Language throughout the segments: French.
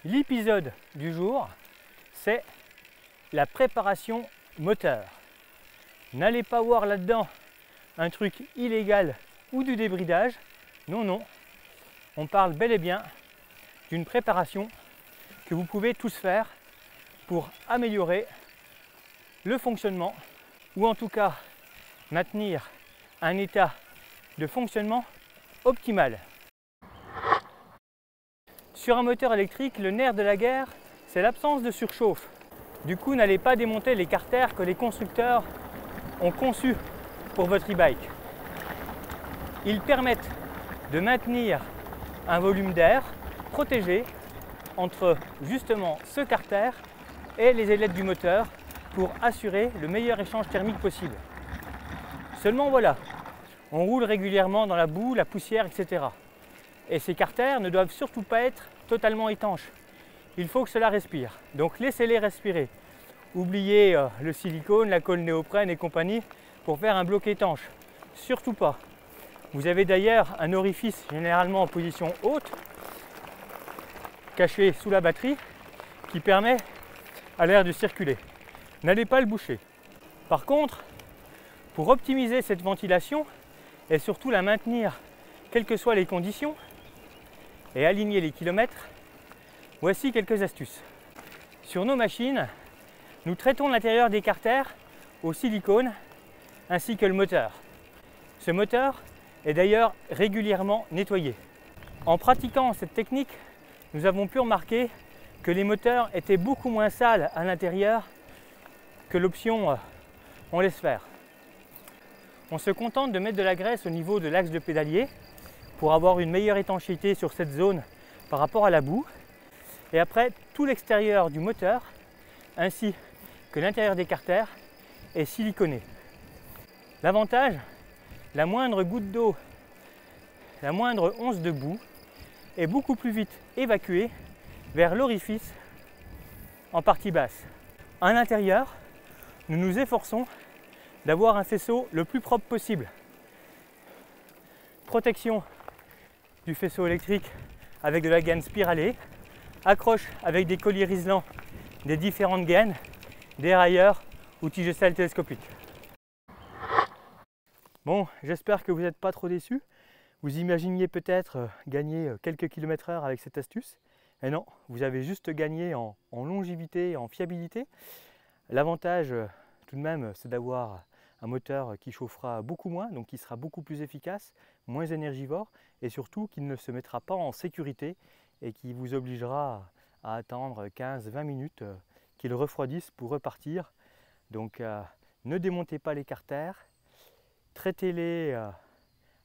L'épisode du jour, c'est la préparation moteur. N'allez pas voir là-dedans un truc illégal ou du débridage. Non, non. On parle bel et bien d'une préparation que vous pouvez tous faire pour améliorer le fonctionnement ou en tout cas maintenir un état de fonctionnement optimal. Sur un moteur électrique, le nerf de la guerre, c'est l'absence de surchauffe. Du coup, n'allez pas démonter les carters que les constructeurs ont conçus pour votre e-bike. Ils permettent de maintenir un volume d'air protégé entre justement ce carter et les ailettes du moteur pour assurer le meilleur échange thermique possible. Seulement voilà, on roule régulièrement dans la boue, la poussière, etc. Et ces carters ne doivent surtout pas être totalement étanches. Il faut que cela respire. Donc laissez-les respirer. Oubliez le silicone, la colle néoprène et compagnie pour faire un bloc étanche. Surtout pas. Vous avez d'ailleurs un orifice généralement en position haute, caché sous la batterie, qui permet à l'air de circuler. N'allez pas le boucher. Par contre, pour optimiser cette ventilation et surtout la maintenir quelles que soient les conditions et aligner les kilomètres, voici quelques astuces. Sur nos machines, nous traitons l'intérieur des carters au silicone ainsi que le moteur. Ce moteur est d'ailleurs régulièrement nettoyé. En pratiquant cette technique, nous avons pu remarquer que les moteurs étaient beaucoup moins sales à l'intérieur que l'option on laisse faire. On se contente de mettre de la graisse au niveau de l'axe de pédalier pour avoir une meilleure étanchéité sur cette zone par rapport à la boue. Et après, tout l'extérieur du moteur ainsi que l'intérieur des carters est siliconé. L'avantage, la moindre goutte d'eau, la moindre once de boue est beaucoup plus vite évacuée vers l'orifice en partie basse. À l'intérieur, nous nous efforçons d'avoir un faisceau le plus propre possible. Protection du faisceau électrique avec de la gaine spiralée, accroche avec des colliers riselants des différentes gaines, dérailleurs ou tigecelles télescopiques. Bon, j'espère que vous n'êtes pas trop déçus. Vous imaginiez peut-être gagner quelques kilomètres/heure avec cette astuce. Et non, vous avez juste gagné en longévité et en fiabilité. L'avantage tout de même, c'est d'avoir un moteur qui chauffera beaucoup moins, donc qui sera beaucoup plus efficace, moins énergivore et surtout qui ne se mettra pas en sécurité et qui vous obligera à attendre 15-20 minutes qu'il refroidisse pour repartir. Donc ne démontez pas les carters, traitez-les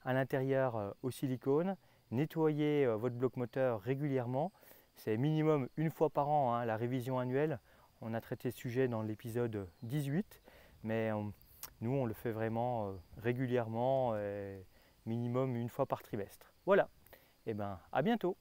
à l'intérieur au silicone, nettoyez votre bloc moteur régulièrement, c'est minimum une fois par an, hein, la révision annuelle. On a traité ce sujet dans l'épisode 18, mais nous on le fait vraiment régulièrement, minimum une fois par trimestre. Voilà, et bien à bientôt.